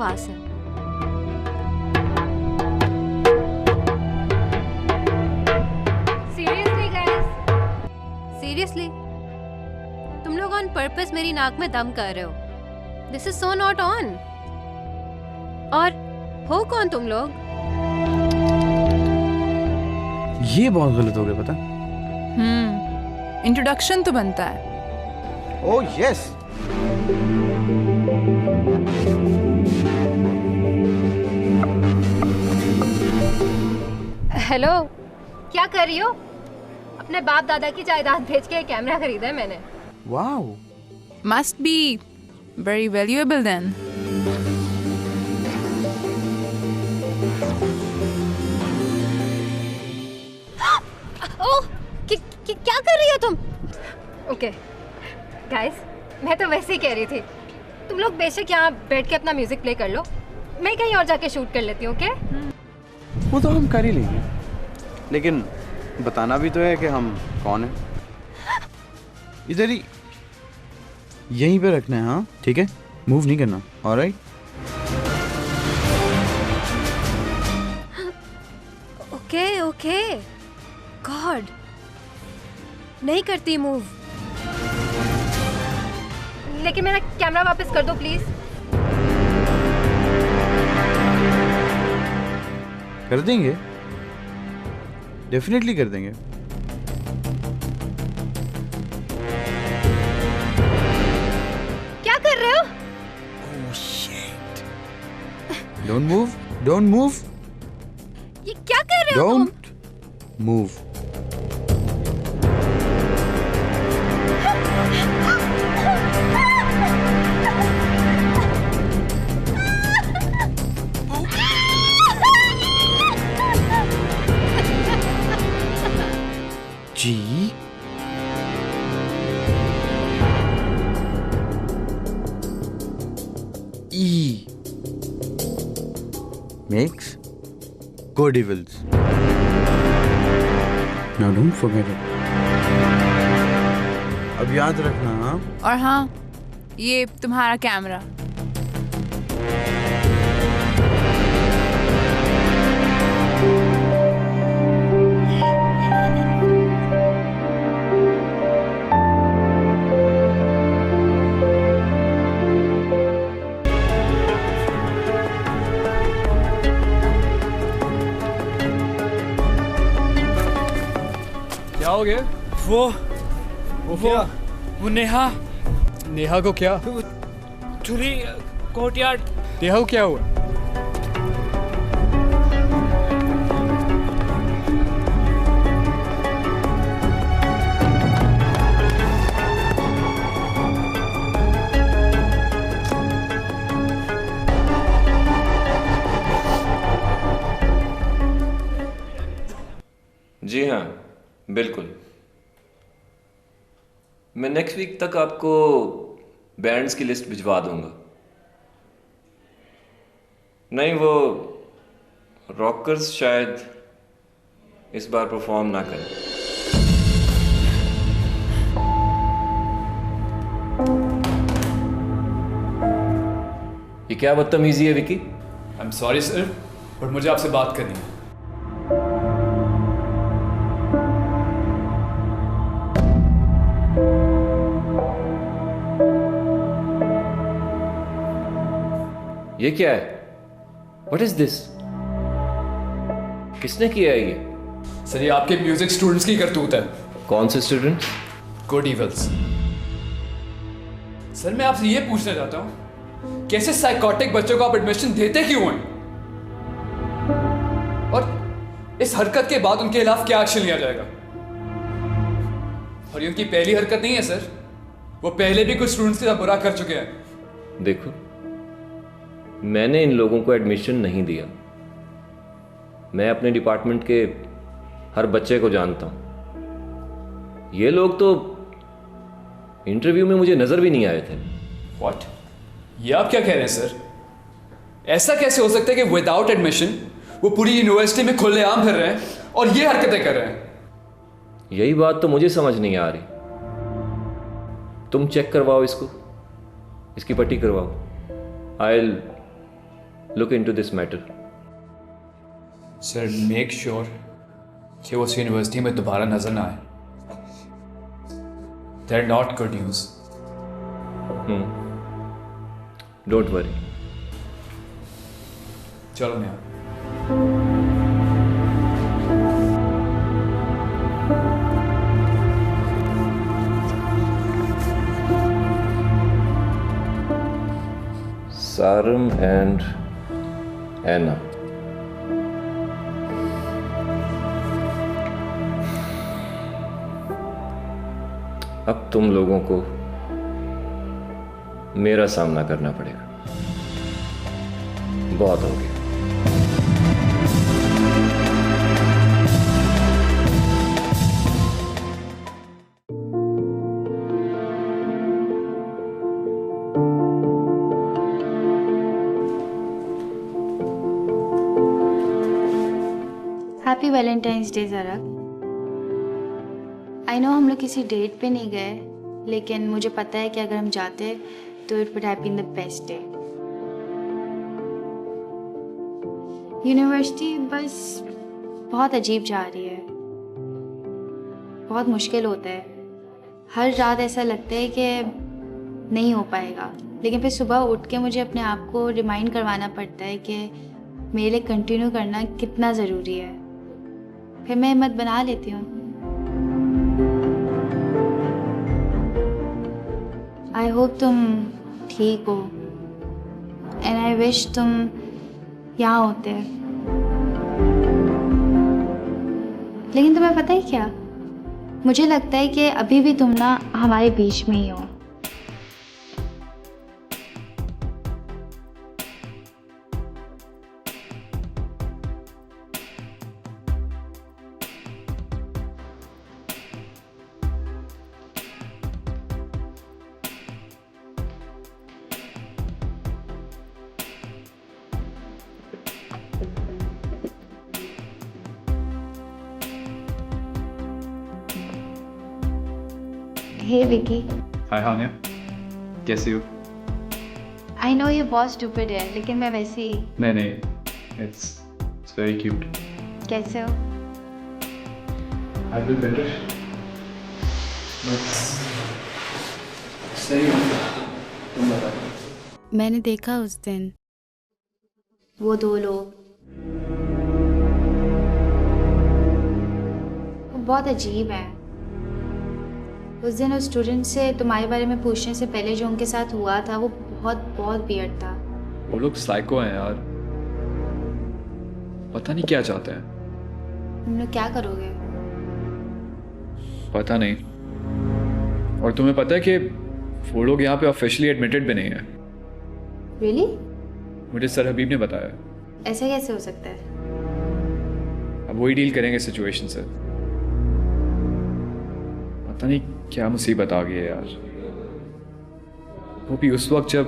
बकवास है। Seriously guys, seriously तुम लोग ऑन पर्पस मेरी नाक में दम कर रहे हो। This is so not on. और हो कौन तुम लोग? ये बहुत गलत हो गया पता। इंट्रोडक्शन तो बनता है। Oh yes. हेलो, क्या कर रही हो? अपने बाप दादा की जायदाद बेच के एक कैमरा खरीदा है मैंने। Wow. Must be very valuable then. Oh, क्या कर रही हो तुम? ओके गाइस, मैं तो वैसे ही कह रही थी, तुम लोग बेशक यहाँ बैठ के अपना म्यूजिक प्ले कर लो, मैं कहीं और जाके शूट कर लेती हूँ। ओके? वो तो हम कर ही लेंगे, लेकिन बताना भी तो है कि हम कौन हैं। इधर ही यहीं पे रखना है। हाँ ठीक है, मूव नहीं करना। ऑलराइट। Okay okay. गॉड, नहीं करती मूव। लेकिन मेरा कैमरा वापस कर दो प्लीज। कर देंगे, डेफिनेटली कर देंगे। क्या कर रहे हो? डोंट मूव, डोंट मूव, ये क्या कर रहे हो तुम? Don't move. जी E makes good evils. Now don't forget it. अब याद रखना। हाँ? और हाँ, ये तुम्हारा कैमरा। क्या हो गया? वो नेहा नेहा को क्या? चुरी कोर्टयार्ड। नेहा को क्या हुआ? जी हाँ, बिल्कुल। मैं नेक्स्ट वीक तक आपको बैंड्स की लिस्ट भिजवा दूंगा। नहीं, वो रॉकर्स शायद इस बार परफॉर्म ना करें। ये क्या बदतमीजी है Vicky? I am sorry sir, but मुझे आपसे बात करनी है। ये क्या है? What is this? किसने किया है ये? सर, ये आपके म्यूजिक स्टूडेंट्स की करतूत है। कौन से स्टूडेंट? Good evils. सर, मैं आपसे ये पूछना चाहता हूँ, कैसे साइकोटिक बच्चों को आप एडमिशन देते क्यों हैं? और इस हरकत के बाद उनके खिलाफ क्या एक्शन लिया जाएगा? और ये उनकी पहली हरकत नहीं है सर, वो पहले भी कुछ स्टूडेंट्स के साथ बुरा कर चुके हैं। देखो, मैंने इन लोगों को एडमिशन नहीं दिया। मैं अपने डिपार्टमेंट के हर बच्चे को जानता हूं। ये लोग तो इंटरव्यू में मुझे नजर भी नहीं आए थे। व्हाट? ये आप क्या कह रहे हैं सर? ऐसा कैसे हो सकता है कि विदाउट एडमिशन वो पूरी यूनिवर्सिटी में खुलेआम फिर रहे हैं और ये हरकतें कर रहे हैं? यही बात तो मुझे समझ नहीं आ रही। तुम चेक करवाओ इसको, इसकी पट्टी करवाओ। look into this matter. Sir make sure कि वो उस यूनिवर्सिटी में दोबारा नजर ना आए. They're not good news. Don't worry. चलो मैं Saram and Anna. अब तुम लोगों को मेरा सामना करना पड़ेगा. बहुत हो गया. हैप्पी वैलेंटाइंस डे ज़रा. आई नो हम लोग किसी डेट पे नहीं गए, लेकिन मुझे पता है कि अगर हम जाते तो it would have been the best day. University बस बहुत अजीब जा रही है. बहुत मुश्किल होता है. हर रात ऐसा लगता है कि नहीं हो पाएगा, लेकिन फिर सुबह उठ के मुझे अपने आप को रिमाइंड करवाना पड़ता है कि मेरे लिए कंटिन्यू करना कितना ज़रूरी है. फिर मैं हिम्मत बना लेती हूँ. आई होप तुम ठीक हो एंड आई विश तुम यहाँ होते. लेकिन तुम्हें पता है क्या, मुझे लगता है कि अभी भी तुम ना हमारे बीच में ही हो. हे विकी, हाय हान्या, कैसी हो? आई नो ये बहुत स्टूपिड है, लेकिन मैं वैसे ही. नहीं, it's very cute. कैसे हो? I feel better. सही हो, तुम बताओ. मैंने देखा उस दिन वो दो लोग, वो बहुत अजीब है. उस दिन उस स्टूडेंट से तुम्हारे बारे में पूछने से पहले जो उनके साथ हुआ था वो बहुत वियर्ड था. वो लोग साइको हैं यार, पता नहीं क्या चाहते हैं. तुम लोग क्या करोगे? पता नहीं. और तुम्हें पता है कि वो लोग यहाँ पे ऑफिशियली एडमिटेड भी नहीं है. रियली? मुझे सर हबीब ने बताया. ऐसा कैसे हो सकता है? अब वही डील करेंगे सिचुएशन से. पता नहीं क्या मुसीबत आ गई है यार. वो भी उस वक्त जब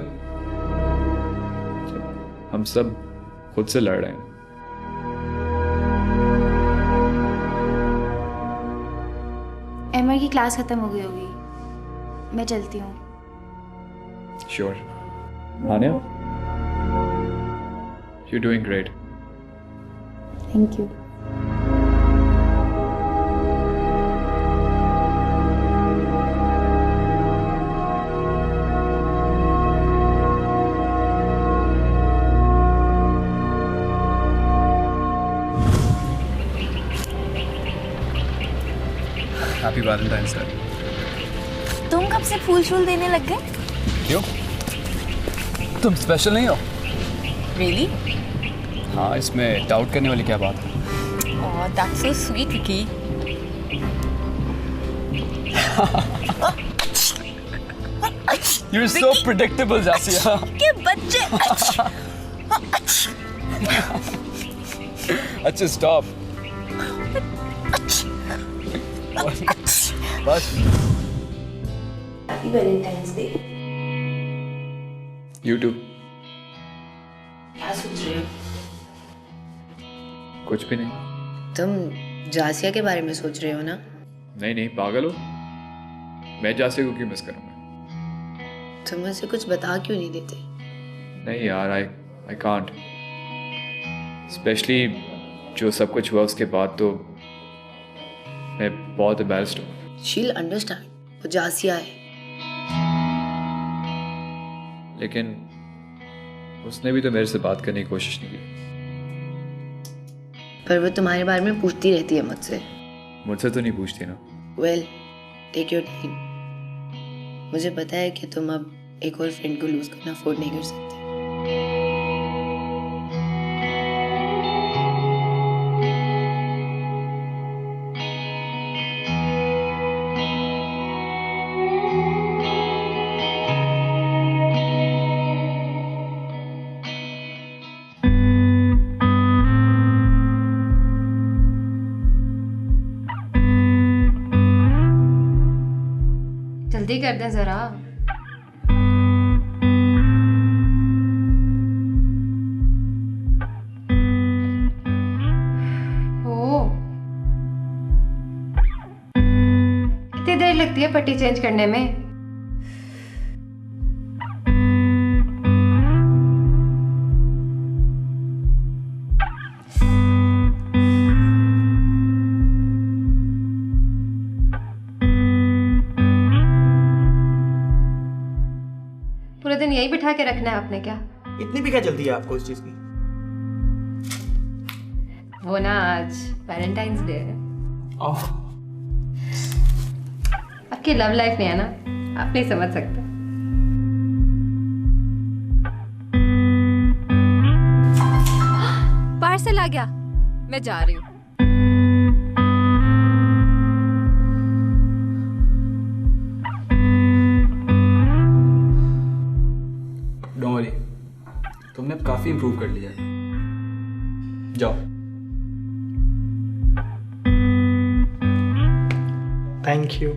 हम सब खुद से लड़ रहे हैं. एमआर की क्लास खत्म हो गई होगी, मैं चलती हूँ. Sure. Hanya, you're doing great. Thank you. Happy Valentine's Day. तुम कब से फूल शूल देने लग गए? क्यों? तुम स्पेशल नहीं हो? Really? हाँ, इसमें डाउट करने वाली क्या बात है? Oh, that's so sweet, Vicky. You're so predictable, Jasia. के बच्चे. अच्छा, stop. बस. Happy Valentine's day. You too. क्या सोच रहे हो? कुछ भी नहीं. तुम जासिया के बारे में सोच रहे हो ना? नहीं, पागल हो? मैं जासिया को क्यों मिस करूँगा? तुम मुझे कुछ बता क्यों नहीं देते? नहीं यार, I can't. स्पेशली जो सब कुछ हुआ उसके बाद तो मैं बहुत एम्बैरेस्ड हूँ। शील अंडरस्टैंड, वो जासिया है। लेकिन उसने भी तो मेरे से बात करने की कोशिश नहीं की। पर वो तुम्हारे बारे में पूछती रहती है मुझसे। मुझसे तो नहीं पूछती ना। Well, take your time. मुझे पता है कि तुम अब एक और फ्रेंड को लूज करना अफोर्ड नहीं कर सकते। जल्दी कर दे जरा। ओ, कितनी देर लगती है पट्टी चेंज करने में? पूरे दिन यही बिठा के रखना है आपने क्या? इतनी भी क्या जल्दी है आपको इस चीज की? वो ना आज वैलेंटाइंस डे है। ओह, आपकी लव लाइफ नहीं है ना, आप नहीं समझ सकते। पार्सल आ गया, मैं जा रही हूँ। डोंट वरी, तुमने अब काफी इम्प्रूव कर लिया है। जाओ। Thank you.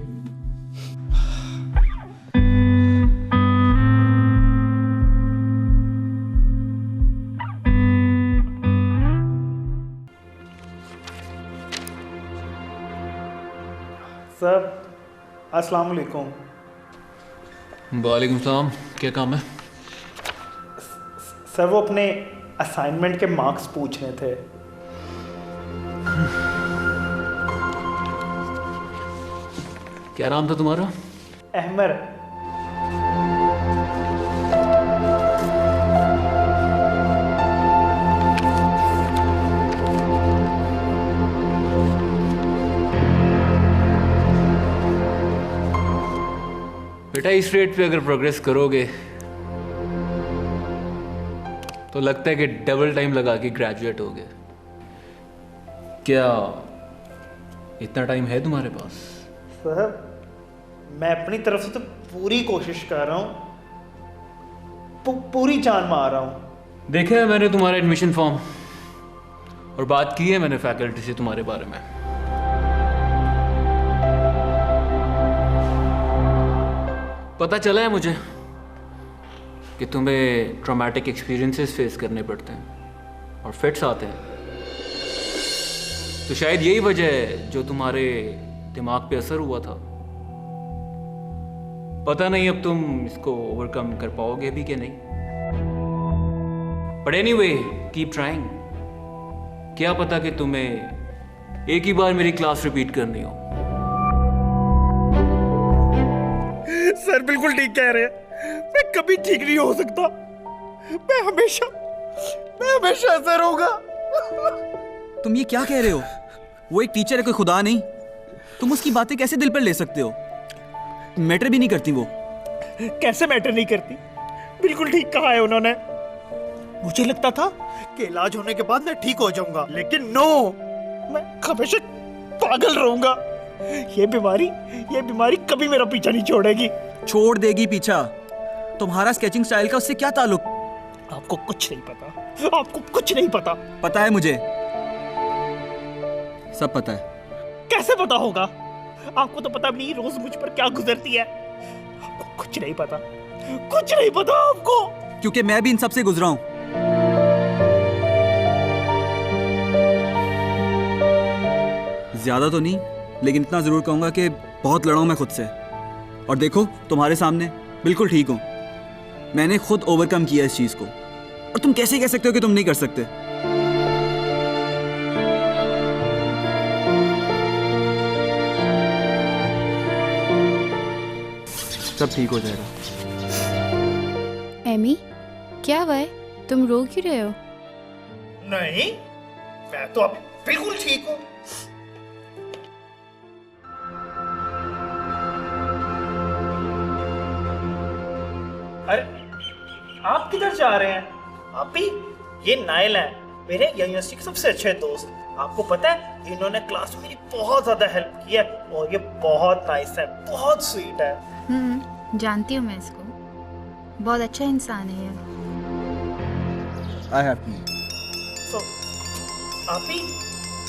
सर, अस्सलाम वालेकुम। वालेकुम सलाम, क्या काम है? सर, वो अपने असाइनमेंट के मार्क्स पूछने थे। क्या नाम था तुम्हारा? अहमर। बेटा, इस रेट पे अगर प्रोग्रेस करोगे तो लगता है कि डबल टाइम लगा के ग्रेजुएट होगे। क्या इतना टाइम है तुम्हारे पास? सर, मैं अपनी तरफ से तो पूरी कोशिश कर रहा हूँ, पूरी जान मार रहा हूँ। देखा है मैंने तुम्हारा एडमिशन फॉर्म और बात की है मैंने फैकल्टी से तुम्हारे बारे में। पता चला है मुझे कि तुम्हें ट्रॉमेटिक एक्सपीरियंसेस फेस करने पड़ते हैं और फिट्स आते हैं। तो शायद यही वजह है जो तुम्हारे दिमाग पे असर हुआ था। पता नहीं अब तुम इसको ओवरकम कर पाओगे भी कि नहीं। But anyway, keep trying. क्या पता कि तुम्हें एक ही बार मेरी क्लास रिपीट करनी हो। सर बिल्कुल ठीक कह रहे हैं, मैं कभी ठीक नहीं हो सकता। मैं हमेशा ऐसा रहूंगा। तुम ये क्या कह रहे हो? वो एक टीचर है, कोई खुदा नहीं। तुम उसकी बातें कैसे दिल पर ले सकते हो? मैटर भी नहीं करती वो। कैसे मैटर नहीं करती? बिल्कुल ठीक कहा है उन्होंने। मुझे लगता था कि इलाज होने के बाद मैं ठीक हो जाऊंगा, लेकिन नो, मैं हमेशा पागल रहूंगा। ये बीमारी कभी मेरा पीछा नहीं छोड़ेगी। छोड़ देगी पीछा। तुम्हारा स्केचिंग स्टाइल का उससे क्या ताल्लुक? आपको कुछ नहीं पता, आपको कुछ नहीं पता। पता है मुझे, सब पता है। कैसे पता होगा? आपको तो पता भी नहीं रोज मुझ पर क्या गुजरती है। आपको कुछ नहीं पता, कुछ नहीं पता आपको। क्योंकि मैं भी इन सब से गुजरा हूं। ज्यादा तो नहीं, लेकिन इतना जरूर कहूंगा कि बहुत लड़ा हूं मैं खुद से। और देखो, तुम्हारे सामने बिल्कुल ठीक हूं। मैंने खुद ओवरकम किया इस चीज को, और तुम कैसे कह सकते हो कि तुम नहीं कर सकते? सब ठीक हो जाएगा। एमी, क्या हुआ है? तुम रो क्यों रहे हो? नहीं, मैं तो अब बिल्कुल ठीक हूँ। अरे आप किधर जा रहे हैं? आप भी? ये नाइल है, मेरे यूनिवर्सिटी के सबसे अच्छे दोस्त। आपको पता है इन्होंने क्लास में मेरी बहुत ज्यादा हेल्प की है और ये बहुत नाइस है, बहुत स्वीट है। जानती हूँ मैं इसको, बहुत अच्छा इंसान है ये। आई हैव तो आप ही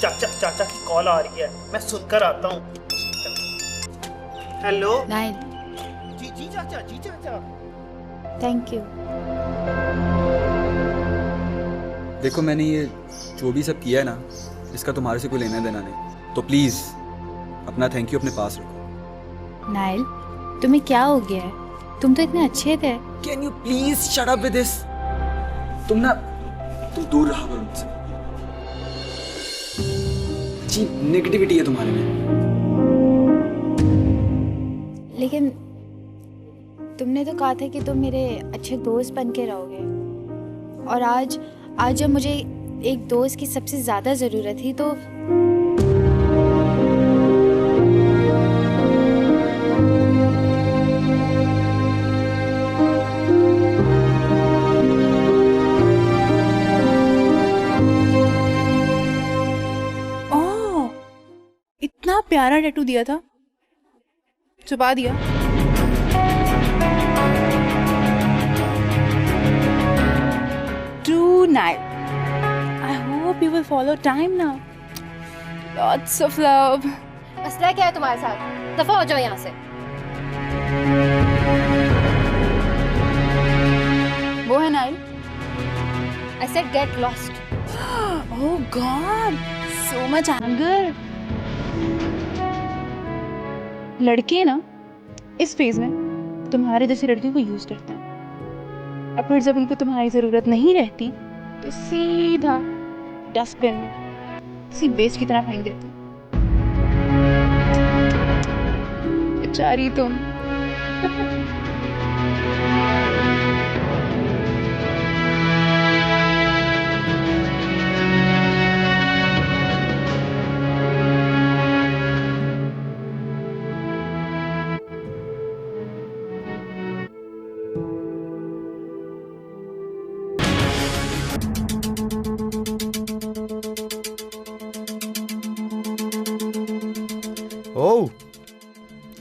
चाचा की कॉल आ रही है, मैं सुनकर आता हूँ। हेलो नाइल, जी चाचा। Thank you. देखो, मैंने ये जो भी सब किया है ना, इसका तुम्हारे से कोई लेना देना नहीं, तो प्लीज अपना थैंक यू अपने पास रखो। नाइल, तुम्हें क्या हो गया है? तुम तो इतने अच्छे थे। Can you please shut up with this? तुम दूर रहा करो मुझसे। जी नेगेटिविटी है तुम्हारे में। लेकिन तुमने तो कहा था कि तुम मेरे अच्छे दोस्त बन के रहोगे, और आज जब मुझे एक दोस्त की सबसे ज्यादा जरूरत थी तो इतना प्यारा टैटू दिया था, छुपा दिया। Too nice. I hope you will follow time now. Lots of love. मसला क्या है तुम्हारे साथ? दफा हो जाओ यहाँ से। वो है Nile. I said get lost. Oh God, so much anger. लड़के ना इस फेज में तुम्हारे जैसी लड़कियों को यूज करते हैं, और फिर जब उनको तुम्हारी जरूरत नहीं रहती तो सीधा डस्टबिन में किसी वेस्ट की तरह फेंक देते हैं। बेचारी तुम। ओह,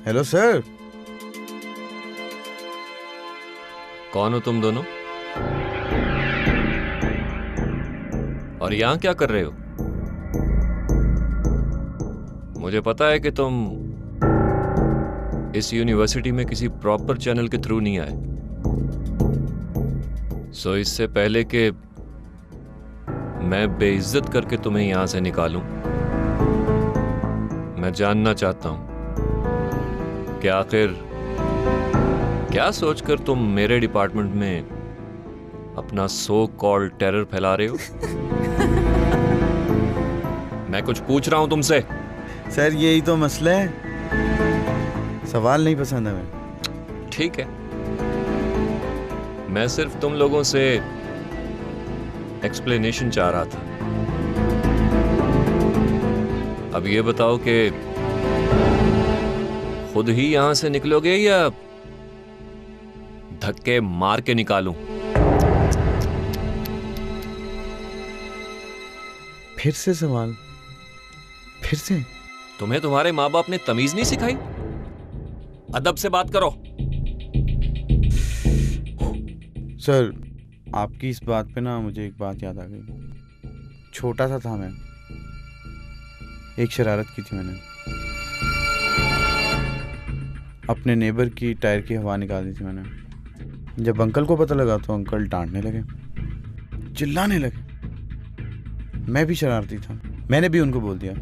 हेलो सर। कौन हो तुम दोनों? और यहाँ क्या कर रहे हो? मुझे पता है कि तुम इस यूनिवर्सिटी में किसी प्रॉपर चैनल के थ्रू नहीं आए, सो इससे पहले कि मैं बेइज्जत करके तुम्हें यहां से निकालूं, मैं जानना चाहता हूं कि आखिर क्या सोचकर तुम मेरे डिपार्टमेंट में अपना सो कॉल्ड टेरर फैला रहे हो? मैं कुछ पूछ रहा हूं तुमसे। सर यही तो मसला है, सवाल नहीं पसंद हमें। ठीक है, मैं सिर्फ तुम लोगों से एक्सप्लेनेशन चाह रहा था। अब ये बताओ कि खुद ही यहां से निकलोगे या धक्के मार के निकालूं? फिर से सवाल, फिर से? तुम्हें तुम्हारे माँ बाप ने तमीज नहीं सिखाई? अदब से बात करो। सर आपकी इस बात पे ना मुझे एक बात याद आ गई। छोटा सा था मैं, एक शरारत की थी मैंने। अपने नेबर की टायर की हवा निकाल दी थी मैंने। जब अंकल को पता लगा तो अंकल डांटने लगे, चिल्लाने लगे। मैं भी शरारती था, मैंने भी उनको बोल दिया,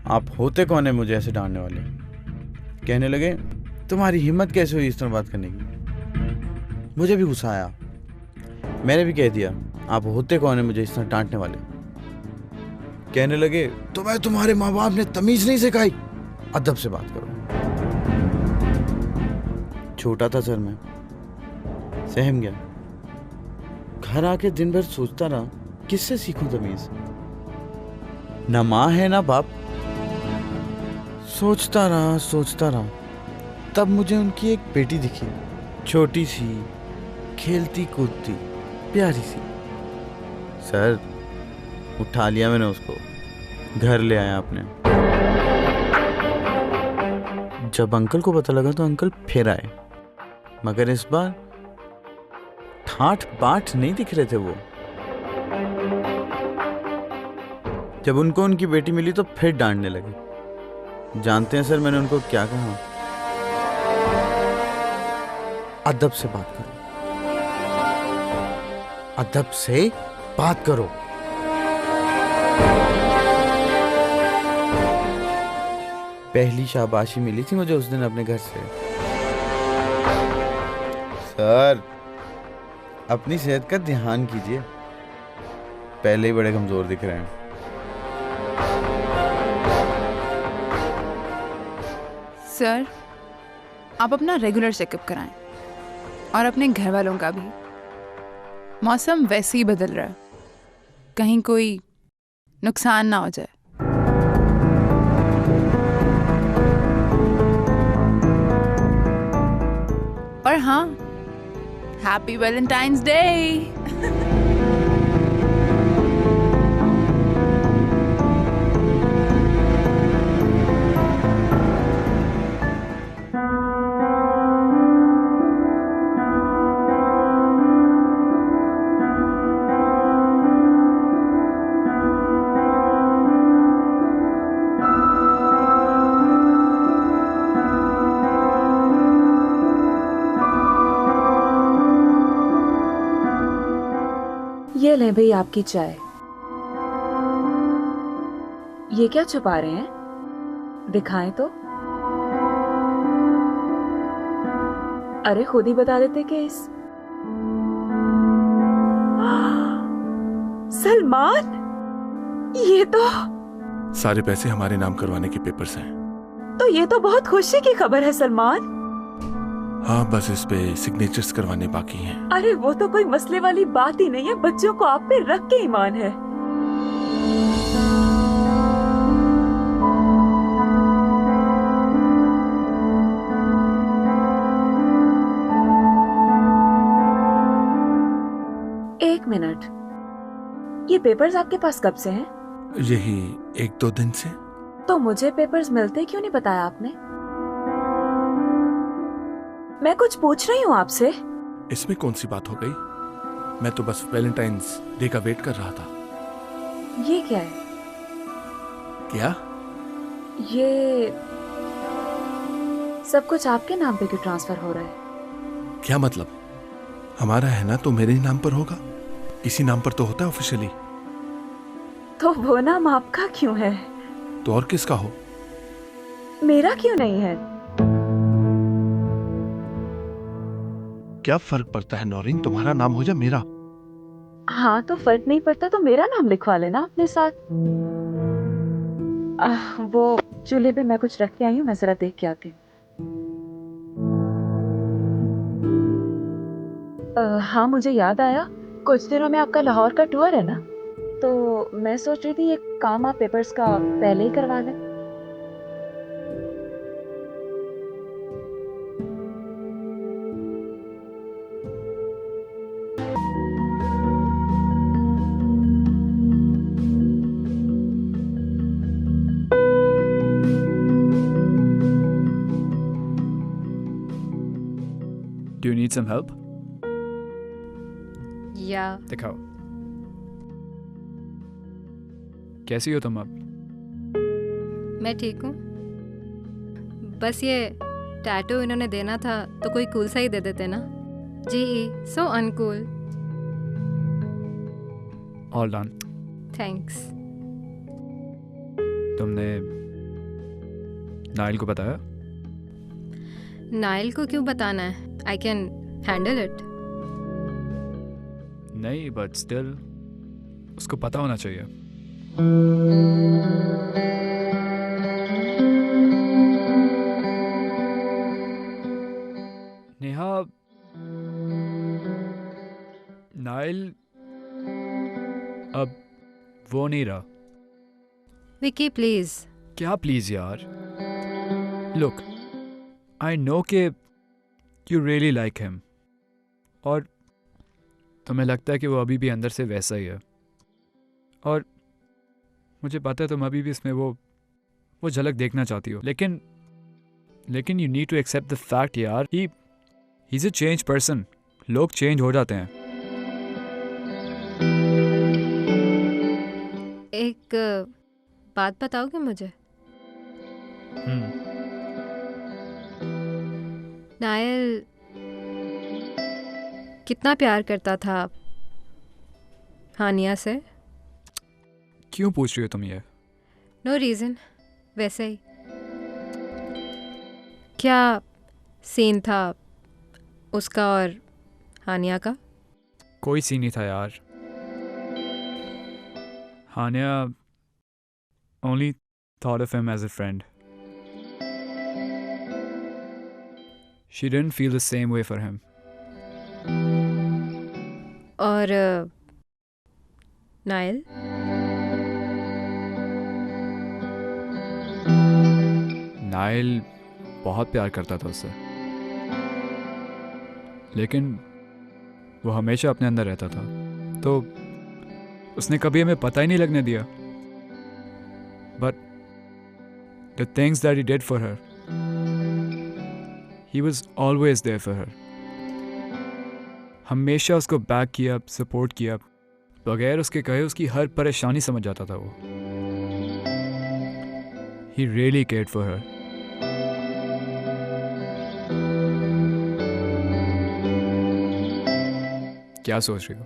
आप होते कौन है मुझे ऐसे डांटने वाले? कहने लगे, तुम्हारी हिम्मत कैसे हुई इस तरह बात करने की? मुझे भी गुस्सा आया, मैंने भी कह दिया, आप होते कौन है मुझे इस तरह डांटने वाले? कहने लगे, तुम्हें तुम्हारे माँ बाप ने तमीज नहीं सिखाई, अदब से बात करो। छोटा था सर, मैं सहम गया। घर आके दिन भर सोचता रहा किससे सीखूं तमीज। ना माँ है ना बाप। सोचता रहा। तब मुझे उनकी एक बेटी दिखी, छोटी सी, खेलती कूदती, प्यारी सी। सर उठा लिया मैंने उसको, घर ले आया अपने। जब अंकल को पता लगा तो अंकल फिर आए, मगर इस बार ठाठ बाट नहीं दिख रहे थे वो। जब उनको उनकी बेटी मिली तो फिर डांटने लगे। जानते हैं सर मैंने उनको क्या कहा? अदब से बात करो, अदब से बात करो। पहली शाबाशी मिली थी मुझे उस दिन अपने घर से। सर अपनी सेहत का ध्यान कीजिए, पहले ही बड़े कमजोर दिख रहे हैं। सर आप अपना रेगुलर चेकअप कराएं और अपने घर वालों का भी। मौसम वैसे ही बदल रहा है, कहीं कोई नुकसान ना हो जाए। और हाँ, हैप्पी वैलेंटाइंस डे। ये लें भाई आपकी चाय। ये क्या छुपा रहे हैं, दिखाएं तो। अरे खुद ही बता देते केस। सलमान, ये तो सारे पैसे हमारे नाम करवाने के पेपर्स हैं। तो ये तो बहुत खुशी की खबर है सलमान। हाँ बस इस पे सिग्नेचर्स करवाने बाकी हैं। अरे वो तो कोई मसले वाली बात ही नहीं है, बच्चों को आप पे रख के ईमान है। एक मिनट, ये पेपर्स आपके पास कब से हैं? यही 1-2 दिन से। तो मुझे पेपर्स मिलते क्यों नहीं बताया आपने? मैं कुछ पूछ रही हूँ आपसे। इसमें कौन सी बात हो गई? मैं तो बस वैलेंटाइंस डे का वेट कर रहा था। ये क्या है? क्या? ये सब कुछ आपके नाम पे क्यों ट्रांसफर हो रहा है? क्या मतलब? हमारा है ना तो मेरे ही नाम पर होगा। इसी नाम पर तो होता है ऑफिशियली। तो वो नाम आपका क्यों है? तो और किसका हो? मेरा क्यों नहीं है? क्या फर्क पड़ता है नौरीन, तुम्हारा नाम हो या मेरा? हाँ तो फर्क नहीं पड़ता तो मेरा नाम लिखवा लेना अपने साथ। वो चूल्हे पे मैं कुछ रख के आई हूँ, मैं जरा देख के आती हूँ। हाँ मुझे याद आया, कुछ दिनों में आपका लाहौर का टूर है ना, तो मैं सोच रही थी ये काम आप पेपर्स का पहले ही करवा लें। Do you need some help? Yeah. दिखाओ। कैसी हो तुम अब? मैं ठीक हूँ। बस ये टैटू इन्होंने देना था तो कोई कूल सा ही दे देते ना। जी सो अनकूल। All done. थैंक्स। तुमने नाइल को बताया? नाइल को क्यों बताना है? I can handle it. नहीं, बट स्टिल उसको पता होना चाहिए। नेहा, नाइल अब वो नहीं रहा। विकी प्लीज। क्या प्लीज यार? लुक, आई नो कि यू रियली लाइक हिम और तुम्हें लगता है कि वो अभी भी अंदर से वैसा ही है, और मुझे पता है तुम अभी भी इसमें वो झलक देखना चाहती हो, लेकिन you need to accept the fact यार, he is a change person. लोग चेंज हो जाते हैं। एक बात बताओगे मुझे? नायल कितना प्यार करता था हानिया से? क्यों पूछ रही हो तुम ये? नो रीज़न, वैसे ही। क्या सीन था उसका और हानिया का? कोई सीन नहीं था यार। हानिया only thought of him as a friend. She didn't feel the same way for him. और नायल? नाइल बहुत प्यार करता था उससे, लेकिन वो हमेशा अपने अंदर रहता था, तो उसने कभी हमें पता ही नहीं लगने दिया। But the things that he did for her, he was always there for her. हमेशा उसको बैक किया, सपोर्ट किया, बगैर उसके कहे उसकी हर परेशानी समझ जाता था वो। He really cared for her. क्या सोच रही हो?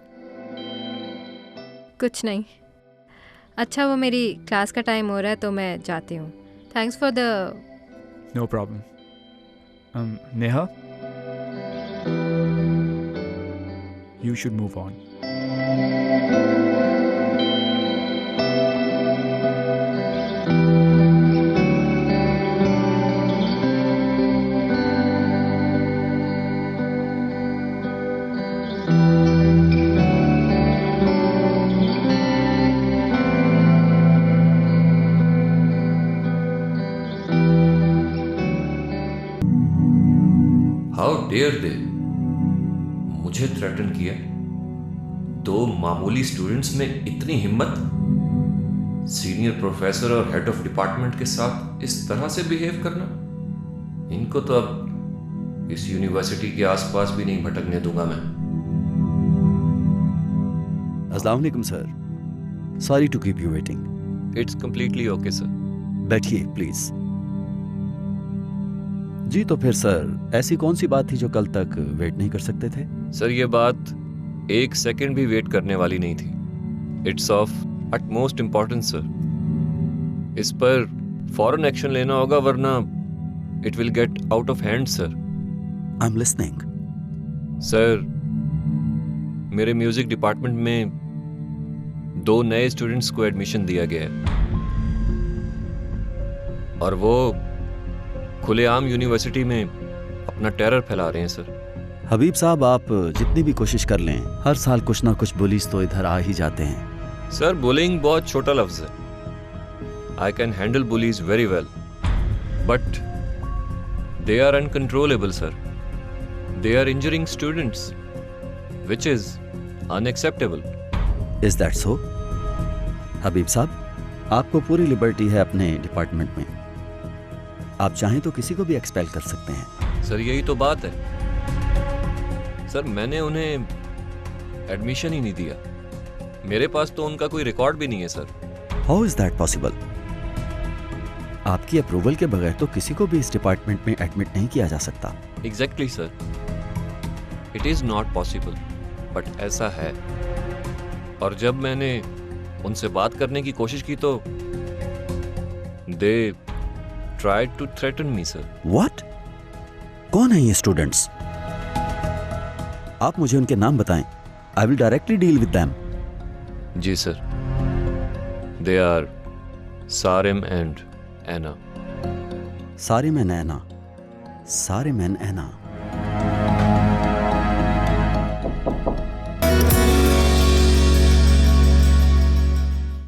कुछ नहीं। अच्छा, वो मेरी क्लास का टाइम हो रहा है तो मैं जाती हूँ। Thanks for the... No problem. Neha, you should move on. How dare they मुझे थ्रेटन किया। दो मामूली स्टूडेंट्स में इतनी हिम्मत, सीनियर प्रोफेसर और हेड ऑफ डिपार्टमेंट के साथ इस तरह से बिहेव करना। इनको तो अब इस यूनिवर्सिटी के आसपास भी नहीं भटकने दूंगा मैं। अस्सलाम वालेकुम sir, sorry to keep you waiting. It's completely okay sir. बैठिए प्लीज। जी तो फिर सर, ऐसी कौन सी बात थी जो कल तक वेट नहीं कर सकते थे? सर ये बात एक सेकंड भी वेट करने वाली नहीं थी। It's of utmost importance sir. इस पर फौरन एक्शन लेना होगा, वरना it will get out of hand sir. I am listening. Sir, मेरे म्यूजिक डिपार्टमेंट में 2 नए स्टूडेंट्स को एडमिशन दिया गया है, और वो खुलेआम यूनिवर्सिटी में अपना टेरर फैला रहे हैं सर। हबीब साहब, आप जितनी भी कोशिश कर लें, हर साल कुछ ना कुछ बुलीज तो इधर आ ही जाते हैं। सर, बुलिंग बहुत छोटा लफ्ज है। I can handle bullies very well, but they are uncontrollable sir. They are injuring students, which is unacceptable. Is that so? Habib साहब, आपको पूरी लिबर्टी है अपने डिपार्टमेंट में। आप चाहें तो किसी को भी एक्सपेल कर सकते हैं। सर, यही तो बात है सर। मैंने उन्हें एडमिशन ही नहीं दिया। मेरे पास तो उनका कोई रिकॉर्ड भी नहीं है sir. How is that possible? आपकी अप्रूवल के बगैर तो किसी को भी इस डिपार्टमेंट में एडमिट नहीं किया जा सकता। Exactly sir, it is not possible, but ऐसा है। और जब मैंने उनसे बात करने की कोशिश की तो दे tried to threaten me, sir. What? कौन है ये स्टूडेंट्स? आप मुझे उनके नाम बताएं। I will directly deal with them. जी sir. They are Sarim and Anna. Sarim and Anna. Sarim and Anna.